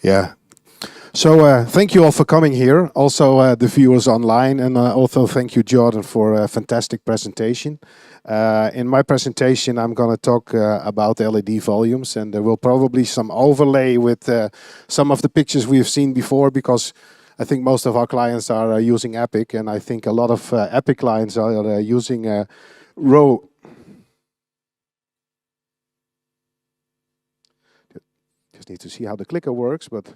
Yeah. So thank you all for coming here. Also the viewers online, and also thank you, Jordan, for a fantastic presentation. In my presentation, I'm going to talk about LED volumes, and there will probably some overlay with some of the pictures we've seen before, because I think most of our clients are using Epic, and I think a lot of Epic clients are using Row. Just need to see how the clicker works, but.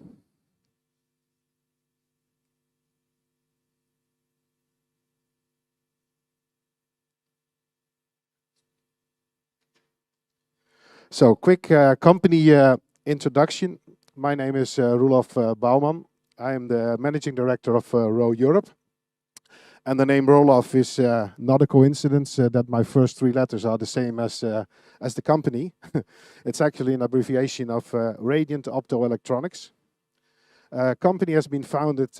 So, quick company introduction. My name is Roelof Bouwman. I am the managing director of Row Europe. And the name Roelof is not a coincidence that my first three letters are the same as the company. It's actually an abbreviation of Radiant Optoelectronics. Company has been founded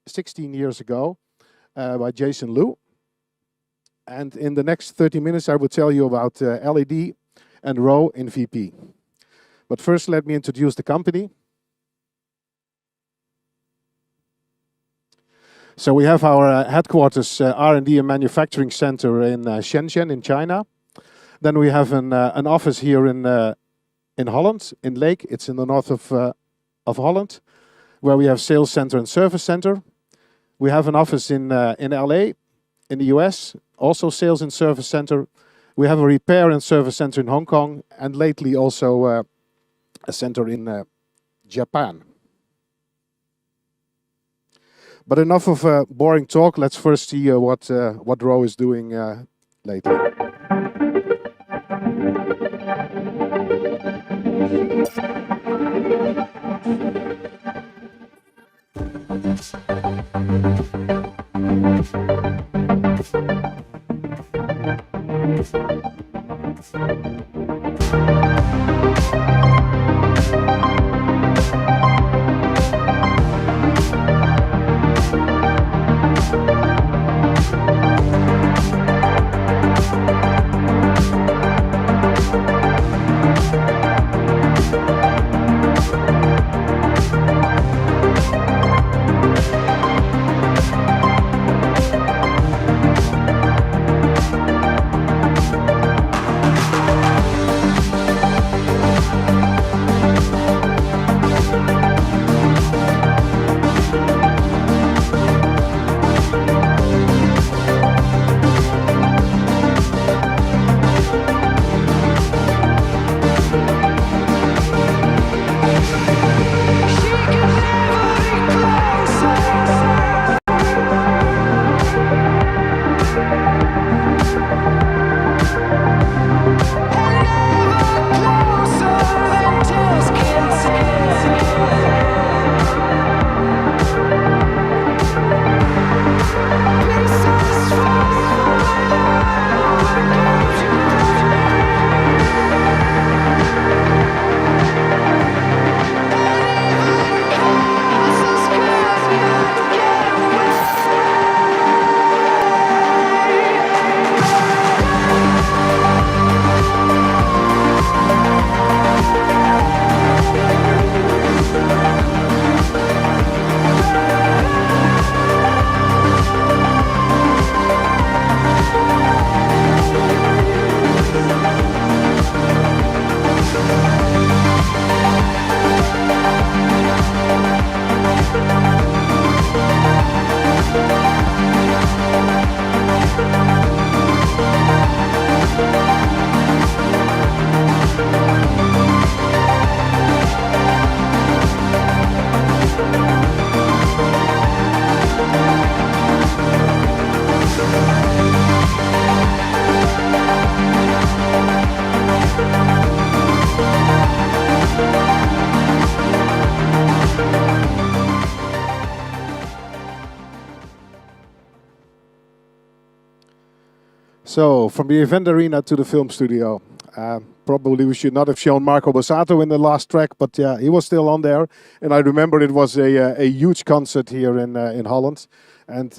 16 years ago by Jason Liu. And in the next 30 minutes, I will tell you about LED and Row in VP. But first, let me introduce the company. So we have our headquarters, R&D and manufacturing center in Shenzhen in China. Then we have an office here in Holland, in Lake. It's in the north of Holland, where we have sales center and service center. We have an office in LA, in the US, also sales and service center. We have a repair and service center in Hong Kong, and lately also a center in Japan. But enough of boring talk. Let's first see what Row is doing lately. So, from the event arena to the film studio. Probably we should not have shown Marco Borsato in the last track, but yeah, he was still on there. And I remember it was a huge concert here in Holland. And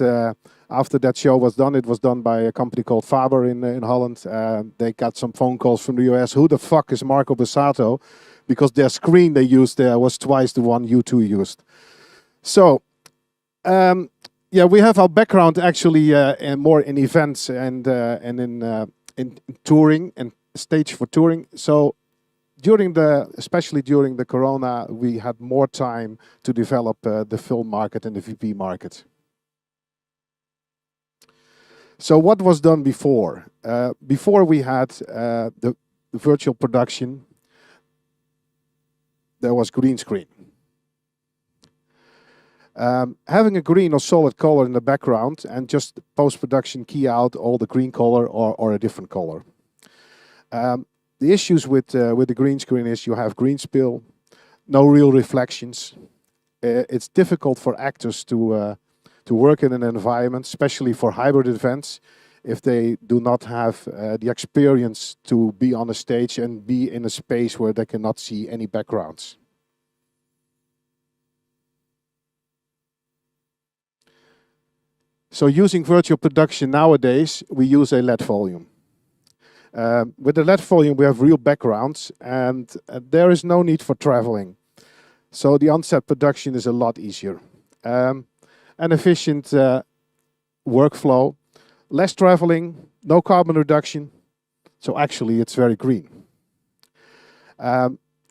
after that show was done, it was done by a company called Faber in Holland. They got some phone calls from the US. Who the fuck is Marco Borsato? because their screen they used there was twice the one you two used. So, yeah, we have our background actually more in events and in touring and stage for touring. So especially during the Corona, we had more time to develop the film market and the VP market. So what was done before? Before we had the virtual production, there was green screen. Having a green or solid color in the background and just post-production key out all the green color or a different color. The issues with the green screen is you have green spill, no real reflections. It's difficult for actors to work in an environment, especially for hybrid events, if they do not have the experience to be on a stage and be in a space where they cannot see any backgrounds. So using virtual production nowadays, we use a LED volume. With the LED volume, we have real backgrounds, and there is no need for traveling. So the on-set production is a lot easier. An efficient workflow, less traveling, no carbon reduction. So actually, it's very green.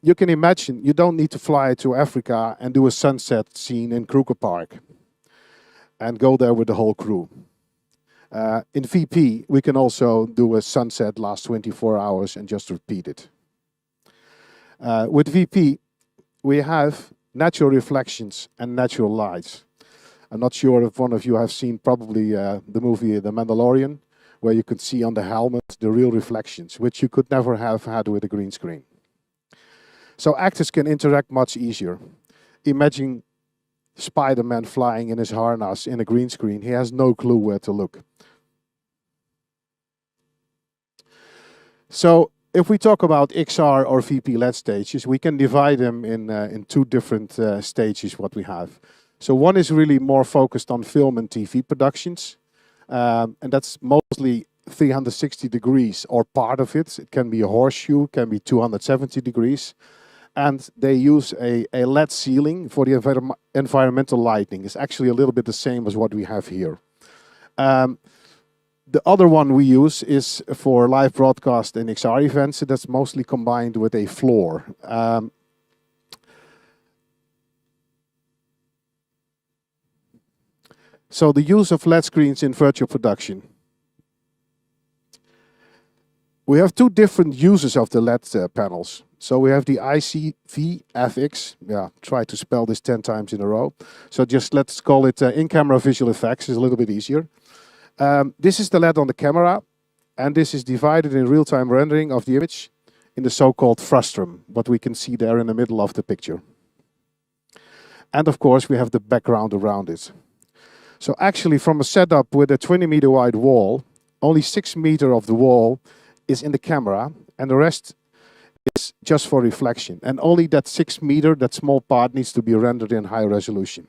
You can imagine you don't need to fly to Africa and do a sunset scene in Kruger Park and go there with the whole crew. In VP, we can also do a sunset last 24 hours and just repeat it. With VP, we have natural reflections and natural lights. I'm not sure if one of you have seen probably the movie The Mandalorian, where you could see on the helmet the real reflections, which you could never have had with a green screen. So actors can interact much easier. Imagine Spider-Man flying in his harness in a green screen. He has no clue where to look. So if we talk about XR or VP LED stages, we can divide them in two different stages what we have. So one is really more focused on film and TV productions. And that's mostly 360 degrees or part of it. It can be a horseshoe, can be 270 degrees. And they use a LED ceiling for the environmental lighting. It's actually a little bit the same as what we have here. The other one we use is for live broadcast and XR events. So that's mostly combined with a floor. So the use of LED screens in virtual production. We have two different uses of the LED panels. So we have the ICV-FX. Yeah, try to spell this 10 times in a row. So just let's call it in-camera visual effects. It's a little bit easier. This is the LED on the camera, and this is divided in real-time rendering of the image in the so-called frustum, what we can see there in the middle of the picture. And of course, we have the background around it. So actually, from a setup with a 20-meter wide wall, only 6 meters of the wall is in the camera, and the rest is just for reflection. And only that 6 meter, that small part, needs to be rendered in high resolution.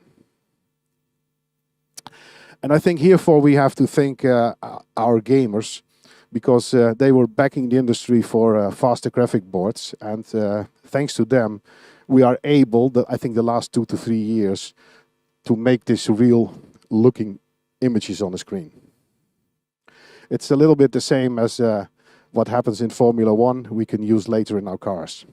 And I think herefore we have to thank our gamers, because they were backing the industry for faster graphic boards. And thanks to them, we are able, I think the last 2 to 3 years, to make this real looking images on the screen. It's a little bit the same as what happens in Formula 1, we can use later in our cars.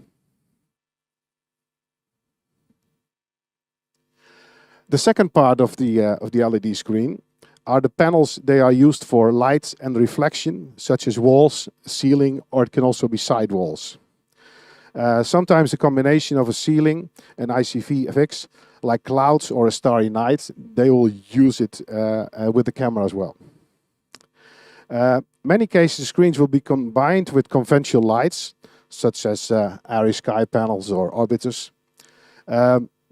The second part of the LED screen are the panels. They are used for light and reflection, such as walls, ceiling, or it can also be side walls. Sometimes a combination of a ceiling and ICV-FX, like clouds or a starry night, they will use it with the camera as well. Many cases, screens will be combined with conventional lights, such as airy sky panels or orbiters,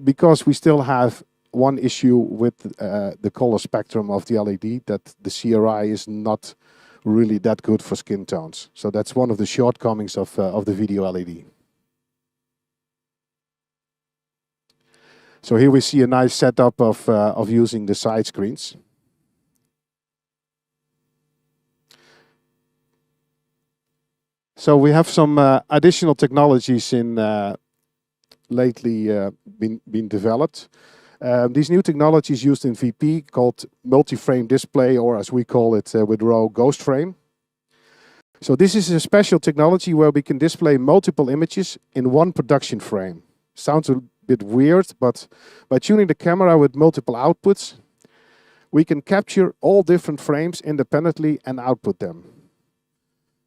because we still have one issue with the color spectrum of the LED, that the CRI is not really that good for skin tones. So that's one of the shortcomings of the video LED. So here we see a nice setup of using the side screens. So we have some additional technologies in lately been developed. These new technologies used in VP called multi-frame display, or as we call it with Roe, ghost frame. So this is a special technology where we can display multiple images in one production frame. Sounds a bit weird, but by tuning the camera with multiple outputs, we can capture all different frames independently and output them.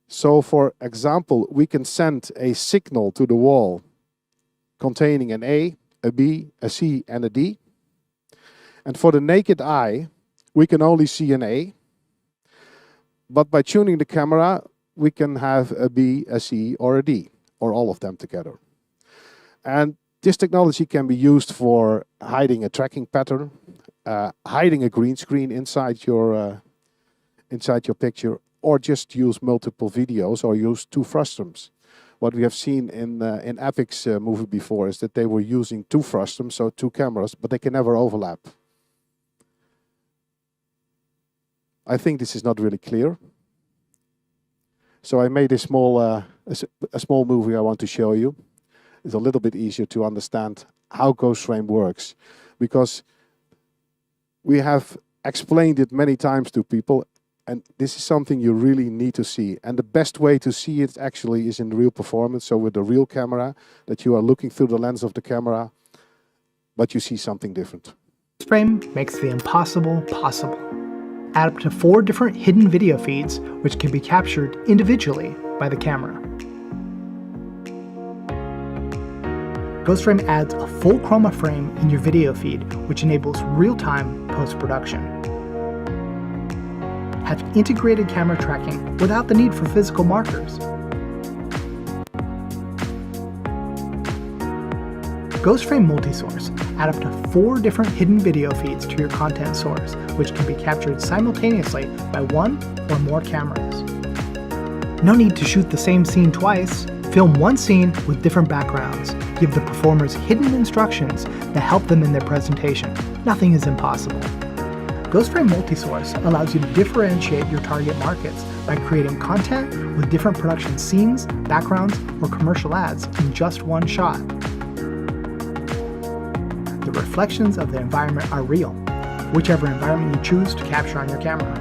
So for example, we can send a signal to the wall containing an A, a B, a C and a D. And for the naked eye, we can only see an A. But by tuning the camera, we can have a B, a C or a D, or all of them together. And this technology can be used for hiding a tracking pattern, hiding a green screen inside your picture, or just use multiple videos or use two frustums. What we have seen in Epic's movie before is that they were using two frustums, so two cameras, but they can never overlap. I think this is not really clear. So I made a small movie I want to show you. It's a little bit easier to understand how ghost frame works, because we have explained it many times to people, and this is something you really need to see. And the best way to see it actually is in real performance, so with the real camera, that you are looking through the lens of the camera, but you see something different. Ghost frame makes the impossible possible. Add up to 4 different hidden video feeds, which can be captured individually by the camera. Ghost frame adds a full chroma frame in your video feed, which enables real-time post-production. Have integrated camera tracking without the need for physical markers. Ghost frame multi-source. Add up to 4 different hidden video feeds to your content source, which can be captured simultaneously by 1 or more cameras. No need to shoot the same scene twice. Film one scene with different backgrounds. Give the performers hidden instructions that help them in their presentation. Nothing is impossible. Ghost frame multi-source allows you to differentiate your target markets by creating content with different production scenes, backgrounds, or commercial ads in just one shot. The reflections of the environment are real, whichever environment you choose to capture on your camera.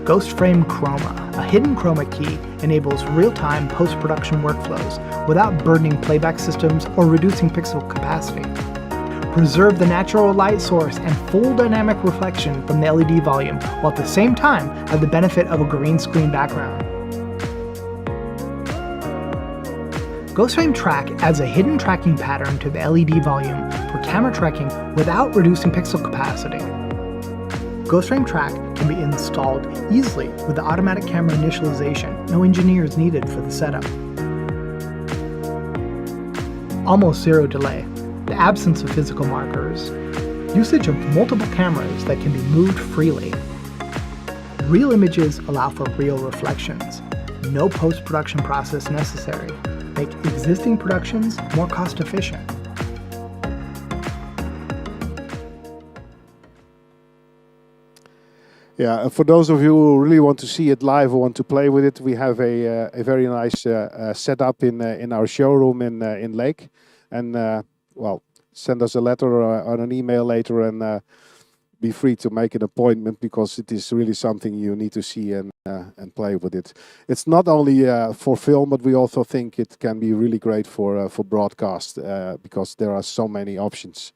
Ghost frame chroma. A hidden chroma key enables real-time post-production workflows without burdening playback systems or reducing pixel capacity. Preserve the natural light source and full dynamic reflection from the LED volume, while at the same time have the benefit of a green screen background. Ghost frame track adds a hidden tracking pattern to the LED volume for camera tracking without reducing pixel capacity. Ghost frame track can be installed easily with the automatic camera initialization. No engineers needed for the setup. Almost zero delay. The absence of physical markers. Usage of multiple cameras that can be moved freely. Real images allow for real reflections. No post-production process necessary. Make existing productions more cost-efficient. Yeah, and for those of you who really want to see it live or want to play with it, we have a very nice setup in our showroom in Lake. And well, send us a letter or an email later, and be free to make an appointment, because it is really something you need to see and play with it. It's not only for film, but we also think it can be really great for broadcast, because there are so many options.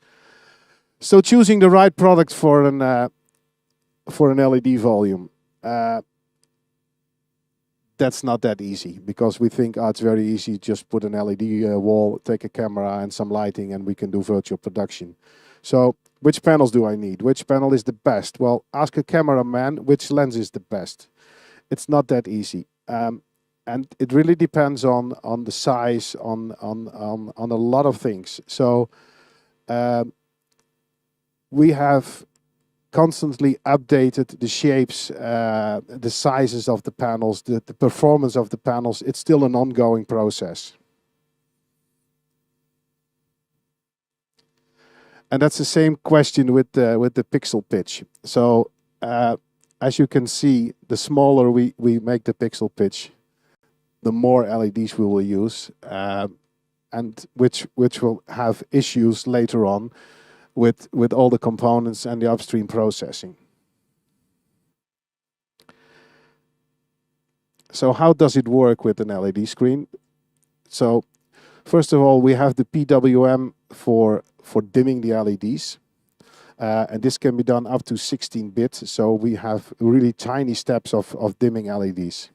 So choosing the right product for an LED volume, that's not that easy, because we think, oh, it's very easy, just put an LED wall, take a camera and some lighting, and we can do virtual production. So which panels do I need? Which panel is the best? Well, ask a cameraman which lens is the best. It's not that easy. And it really depends on the size, on a lot of things. So we have constantly updated the shapes, the sizes of the panels, the performance of the panels. It's still an ongoing process. And that's the same question with the pixel pitch. So as you can see, the smaller we make the pixel pitch, the more LEDs we will use, and which will have issues later on with all the components and the upstream processing. So how does it work with an LED screen? So first of all, we have the PWM for dimming the LEDs. And this can be done up to 16 bits. So we have really tiny steps of dimming LEDs.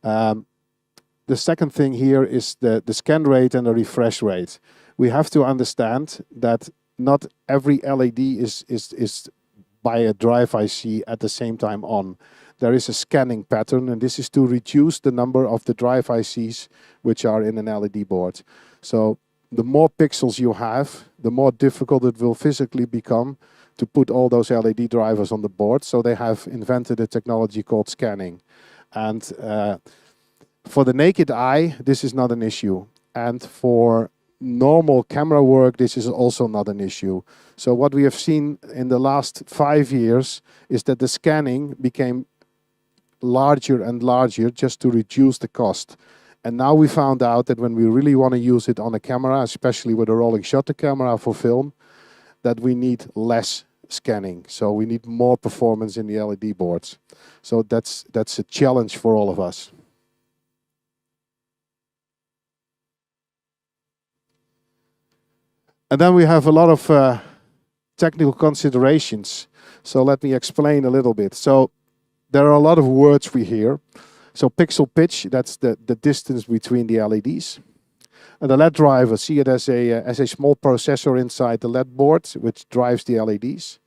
The second thing here is the scan rate and the refresh rate. We have to understand that not every LED is by a drive IC at the same time on. There is a scanning pattern, and this is to reduce the number of the drive ICs which are in an LED board. So the more pixels you have, the more difficult it will physically become to put all those LED drivers on the board. So they have invented a technology called scanning. And for the naked eye, this is not an issue. And for normal camera work, this is also not an issue. So what we have seen in the last 5 years is that the scanning became larger and larger just to reduce the cost. And now we found out that when we really want to use it on a camera, especially with a rolling shutter camera for film, that we need less scanning. So we need more performance in the LED boards. So that's a challenge for all of us. And then we have a lot of technical considerations. So let me explain a little bit. So there are a lot of words we hear. So pixel pitch, that's the distance between the LEDs. And the LED driver, see it as a small processor inside the LED board, which drives the LEDs.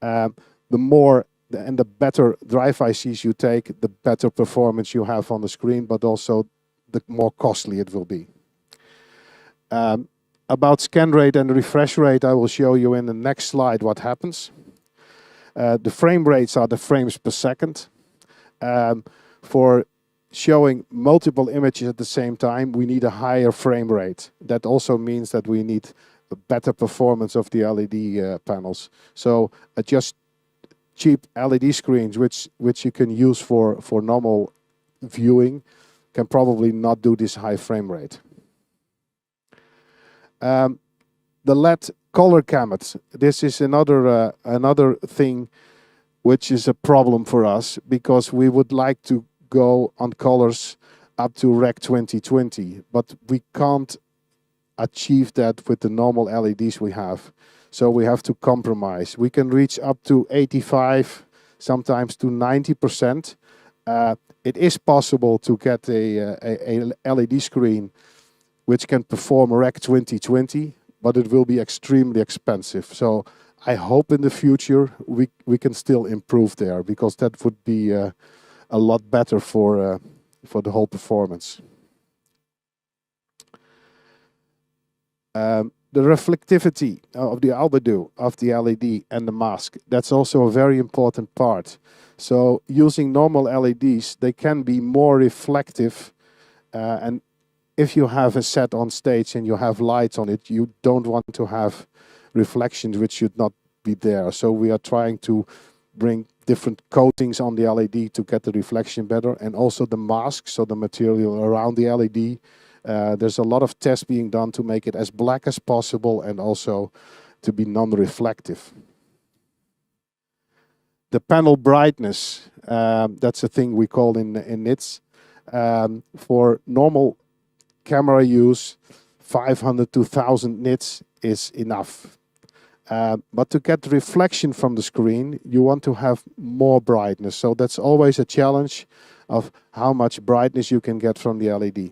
The more and the better drive ICs you take, the better performance you have on the screen, but also the more costly it will be. About scan rate and refresh rate, I will show you in the next slide what happens. The frame rates are the frames per second. For showing multiple images at the same time, we need a higher frame rate. That also means that we need a better performance of the LED panels. So just cheap LED screens, which you can use for normal viewing, can probably not do this high frame rate. The LED color gamut. This is another thing which is a problem for us, because we would like to go on colors up to Rec 2020, but we can't achieve that with the normal LEDs we have. So we have to compromise. We can reach up to 85, sometimes to 90%. It is possible to get a LED screen which can perform Rec 2020, but it will be extremely expensive. So I hope in the future we can still improve there, because that would be a lot better for the whole performance. The reflectivity of the albedo of the LED and the mask, that's also a very important part. So using normal LEDs, they can be more reflective, and if you have a set on stage and you have lights on it, you don't want to have reflections which should not be there. So we are trying to bring different coatings on the LED to get the reflection better, and also the mask, so the material around the LED. There's a lot of tests being done to make it as black as possible and also to be non-reflective. The panel brightness, that's a thing we call in nits. For normal camera use, 500 to 1000 nits is enough. But to get the reflection from the screen, you want to have more brightness. So that's always a challenge of how much brightness you can get from the LED.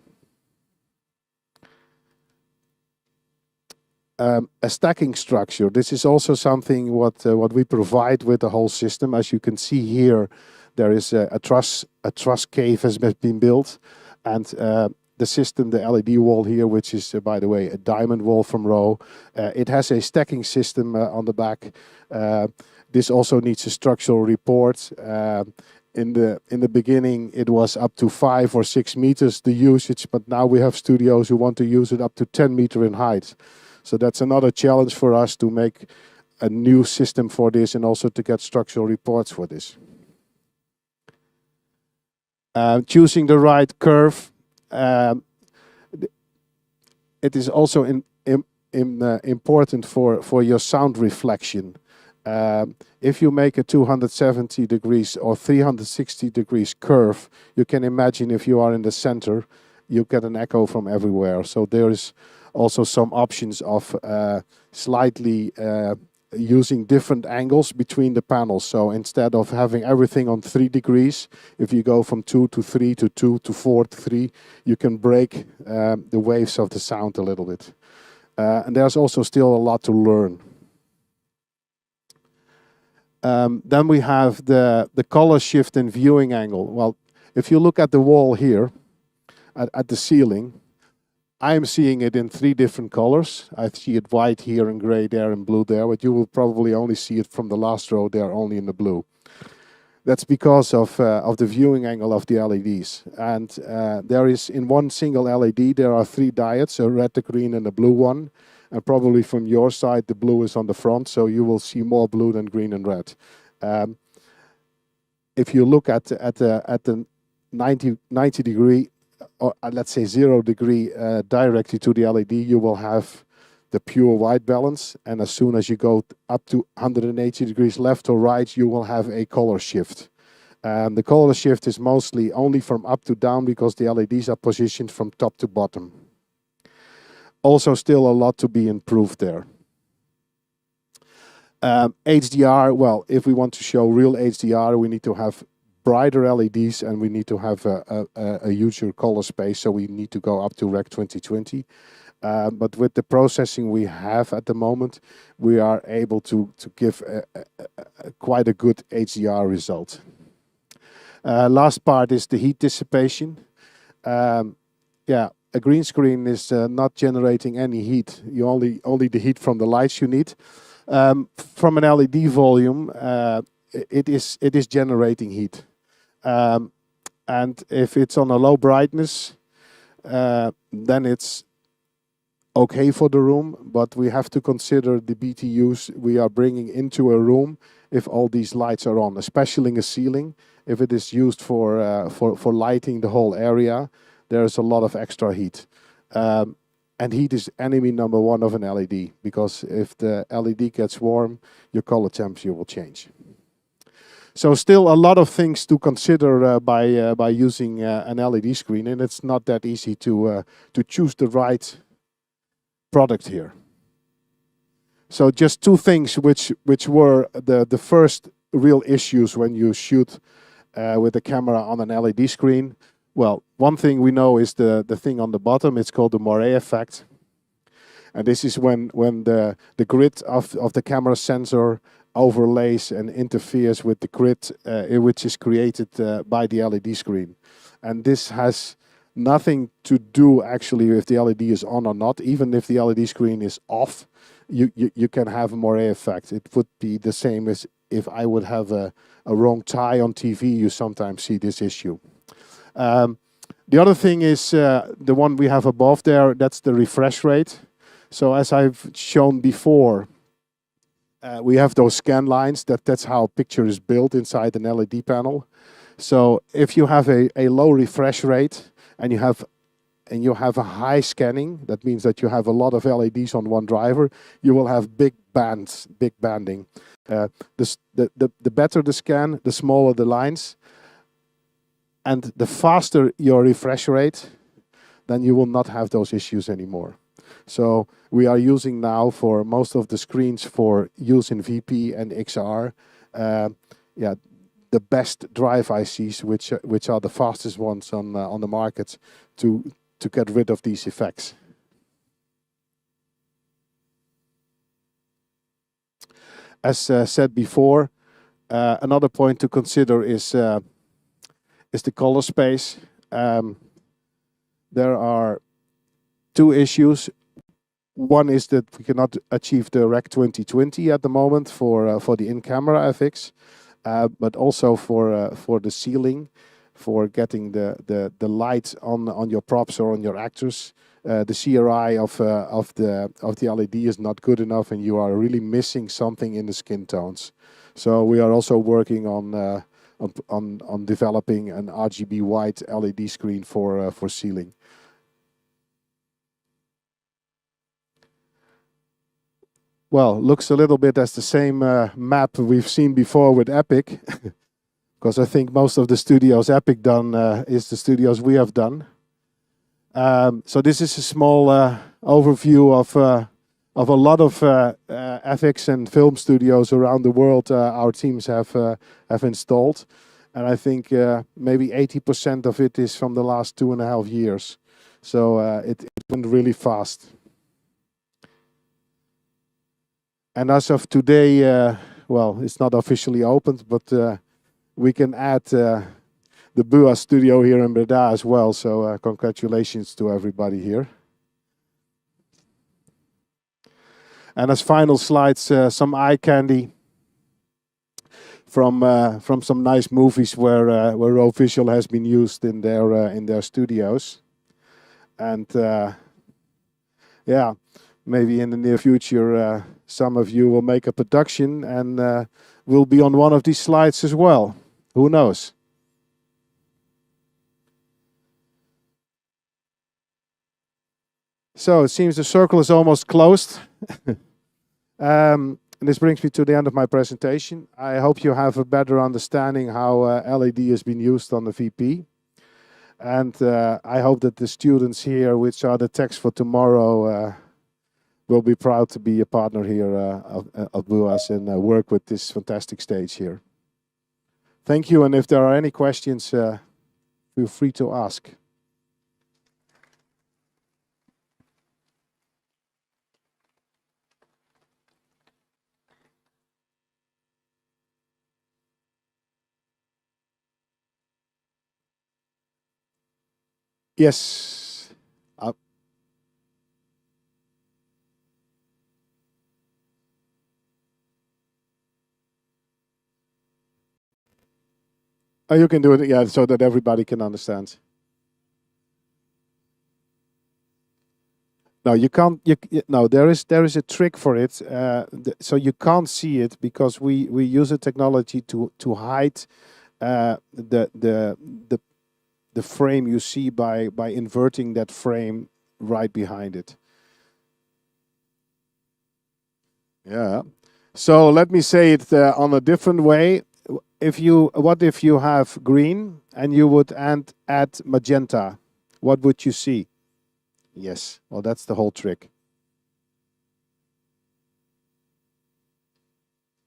A stacking structure. This is also something what we provide with the whole system. As you can see here, there is a truss cave has been built, and the system, the LED wall here, which is, by the way, a diamond wall from Roe. It has a stacking system on the back. This also needs a structural report. In the beginning, it was up to 5 or 6 meters, the usage, but now we have studios who want to use it up to 10 meters in height. So that's another challenge for us to make a new system for this, and also to get structural reports for this. Choosing the right curve. It is also important for your sound reflection. If you make a 270 degrees or 360 degrees curve, you can imagine if you are in the center, you get an echo from everywhere. So there is also some options of slightly using different angles between the panels. So instead of having everything on 3 degrees, if you go from 2 to 3 to 2 to 4 to 3, you can break the waves of the sound a little bit. And there's also still a lot to learn. Then we have the color shift and viewing angle. Well, if you look at the wall here, at the ceiling, I'm seeing it in 3 different colors. I see it white here and gray there and blue there, but you will probably only see it from the last row there, only in the blue. That's because of the viewing angle of the LEDs. And there is, in one single LED, there are 3 diodes, a red, a green, and a blue one. And probably from your side, the blue is on the front, so you will see more blue than green and red. If you look at the 90 degree, or let's say 0 degree directly to the LED, you will have the pure white balance. And as soon as you go up to 180 degrees left or right, you will have a color shift. The color shift is mostly only from up to down because the LEDs are positioned from top to bottom. Also still a lot to be improved there. HDR, well, if we want to show real HDR, we need to have brighter LEDs and we need to have a huger color space, so we need to go up to Rec 2020. But with the processing we have at the moment, we are able to give quite a good HDR result. Last part is the heat dissipation. Yeah, a green screen is not generating any heat. You only the heat from the lights you need. From an LED volume, it is generating heat. And if it's on a low brightness, then it's okay for the room, but we have to consider the BTUs we are bringing into a room if all these lights are on, especially in a ceiling. If it is used for lighting the whole area, there's a lot of extra heat. And heat is enemy number 1 of an LED, because if the LED gets warm, your color temperature will change. So still a lot of things to consider by using an LED screen, and it's not that easy to choose the right product here. So just 2 things which were the first real issues when you shoot with the camera on an LED screen. Well, one thing we know is the thing on the bottom. It's called the moire effect, and this is when the grid of the camera sensor overlays and interferes with the grid which is created by the LED screen. And this has nothing to do actually if the LED is on or not. Even if the LED screen is off, you can have a moire effect. It would be the same as if I would have a wrong tie on TV. You sometimes see this issue. The other thing is the one we have above there, that's the refresh rate. So as I've shown before, we have those scan lines, that's how a picture is built inside an LED panel. So if you have a low refresh rate and you have a high scanning, that means that you have a lot of LEDs on one driver, you will have big bands, big banding. The better the scan, the smaller the lines, and the faster your refresh rate, then you will not have those issues anymore. So we are using now for most of the screens for use in VP and XR, the best drive ICs, which are the fastest ones on the market to get rid of these effects. As said before, another point to consider is the color space. There are 2 issues. One is that we cannot achieve the Rec 2020 at the moment for the in-camera FX, but also for the ceiling, for getting the light on your props or on your actors. The CRI of the LED is not good enough, and you are really missing something in the skin tones. So we are also working on on developing an RGB white LED screen for ceiling. Well, looks a little bit as the same map we've seen before with Epic, because I think most of the studios Epic done is the studios we have done. So this is a small overview of a lot of FX and film studios around the world our teams have installed, and I think maybe 80% of it is from the last 2.5 years. So it went really fast. And as of today, well, it's not officially opened, but we can add the Bua studio here in Breda as well. So congratulations to everybody here. And as final slides, some eye candy from some nice movies where raw visual has been used in their studios. And yeah, maybe in the near future, some of you will make a production and will be on one of these slides as well. Who knows? So it seems the circle is almost closed. And this brings me to the end of my presentation. I hope you have a better understanding how LED has been used on the VP. And I hope that the students here, which are the techs for tomorrow, will be proud to be a partner here of BUAS and work with this fantastic stage here. Thank you, and if there are any questions, feel free to ask. Yes. Oh, you can do it, yeah, so that everybody can understand. No, you can't. No, there is a trick for it. So you can't see it because we use a technology to hide the frame you see by inverting that frame right behind it. Yeah. So let me say it on a different way. What if you have green and you would add magenta? What would you see? Yes. Well, that's the whole trick.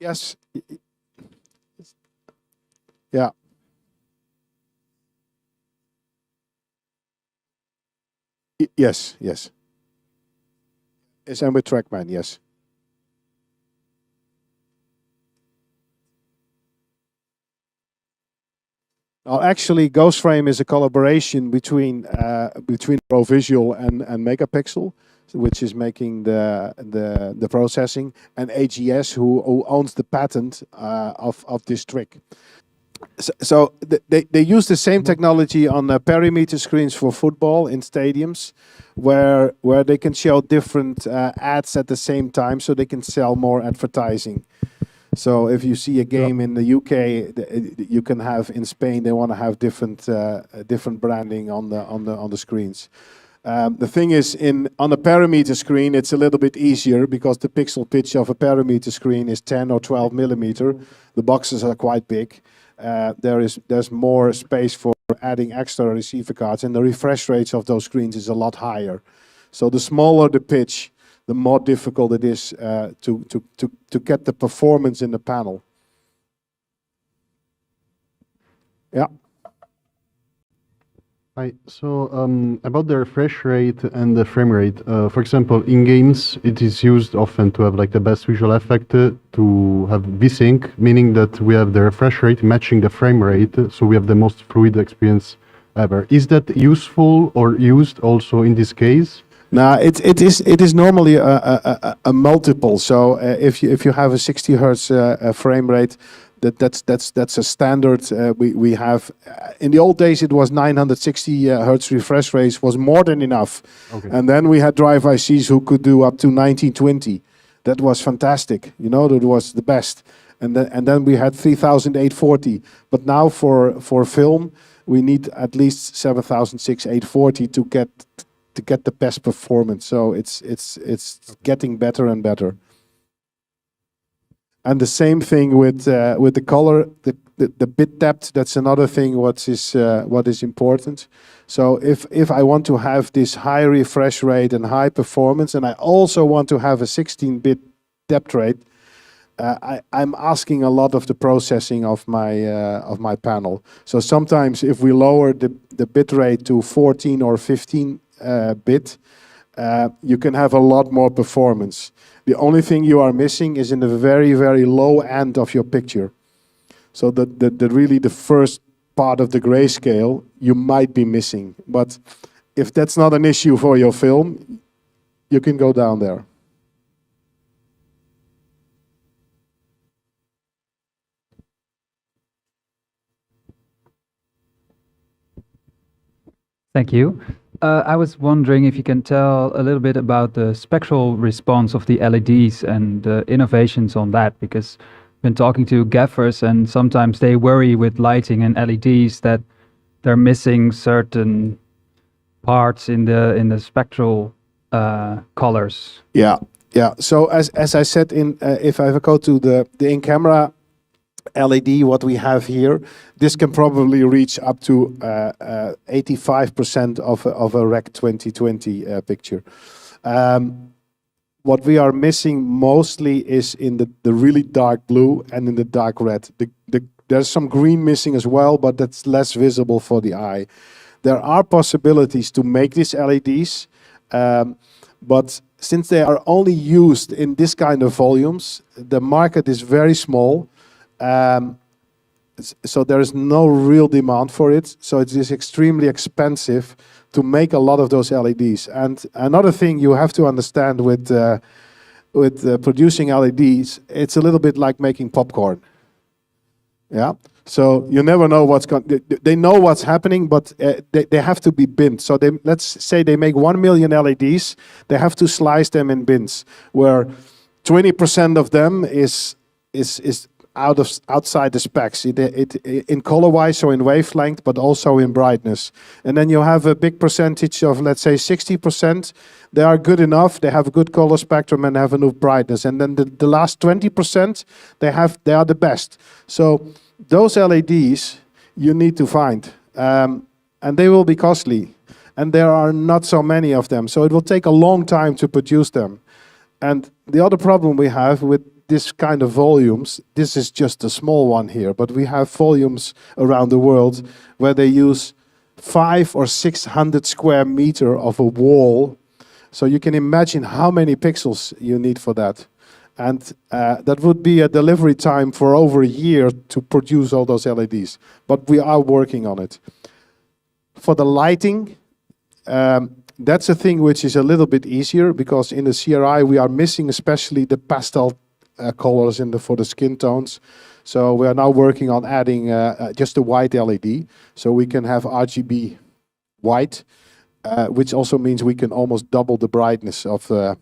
Yes. Yeah. Yes. Yes. Yes, and with TrackMan, yes. Well, actually, Ghost Frame is a collaboration between Raw Visual and Megapixel, which is making the processing, and AGS, who owns the patent of this trick. So they use the same technology on perimeter screens for football in stadiums, where they can show different ads at the same time, so they can sell more advertising. So if you see a game in the UK, you can have in Spain. They want to have different branding on the screens. The thing is, on a perimeter screen, it's a little bit easier because the pixel pitch of a perimeter screen is 10 or 12 millimeter. The boxes are quite big. There's more space for adding extra receiver cards, and the refresh rates of those screens is a lot higher. So the smaller the pitch, the more difficult it is to get the performance in the panel. Yeah. Hi. So about the refresh rate and the frame rate, for example, in games, it is used often to have like the best visual effect to have VSync, meaning that we have the refresh rate matching the frame rate, so we have the most fluid experience ever. Is that useful or used also in this case? No, it is normally a multiple. So if you have a 60 hertz frame rate, that's a standard. We have in the old days it was 960 hertz refresh rates was more than enough. Okay. And then we had drive ICs who could do up to 1920. That was fantastic. You know, that was the best. and then we had 3840. But now for film, we need at least 7840 to get the best performance. So it's getting better and better. And the same thing with the color, the bit depth. That's another thing. What is important. So if I want to have this high refresh rate and high performance, and I also want to have a 16-bit depth rate, I'm asking a lot of the processing of my panel. So sometimes if we lower the bit rate to 14 or 15 bit, you can have a lot more performance. The only thing you are missing is in the very, very low end of your picture. So really the first part of the grayscale you might be missing. But if that's not an issue for your film, you can go down there. Thank you. I was wondering if you can tell a little bit about the spectral response of the LEDs and the innovations on that, because I've been talking to gaffers and sometimes they worry with lighting and LEDs that they're missing certain parts in the spectral colors. Yeah. So as I said, if I go to the in-camera LED, what we have here, this can probably reach up to 85% of a Rec 2020 picture. What we are missing mostly is in the really dark blue and in the dark red. There's some green missing as well, but that's less visible for the eye. There are possibilities to make these LEDs, but since they are only used in this kind of volumes, the market is very small. So there is no real demand for it. So it is extremely expensive to make a lot of those LEDs. And another thing you have to understand with producing LEDs, it's a little bit like making popcorn. Yeah. So you never know what's going. They know what's happening, but they have to be binned. So let's say they make 1 million LEDs. They have to slice them in bins, where 20% of them is outside the specs, in color-wise, so in wavelength, but also in brightness. And then you have a big percentage of, let's say, 60%. They are good enough. They have a good color spectrum and have enough brightness. And then the last 20%, they are the best. So those LEDs you need to find, and they will be costly. And there are not so many of them. So it will take a long time to produce them. And the other problem we have with this kind of volumes, this is just a small one here, but we have volumes around the world where they use 500 or 600 square meter of a wall. So you can imagine how many pixels you need for that. And that would be a delivery time for over a year to produce all those LEDs. But we are working on it. For the lighting, that's a thing which is a little bit easier, because in the CRI we are missing especially the pastel colors for the skin tones. So we are now working on adding just a white LED, so we can have RGB white, which also means we can almost double the brightness of the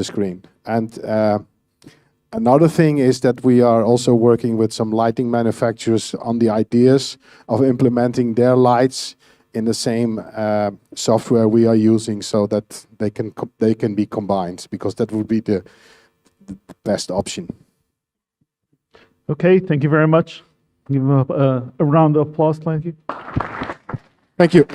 screen. And another thing is that we are also working with some lighting manufacturers on the ideas of implementing their lights in the same software we are using, so that they can be combined, because that would be the best option. Okay, thank you very much. Give a round of applause, thank you. Thank you.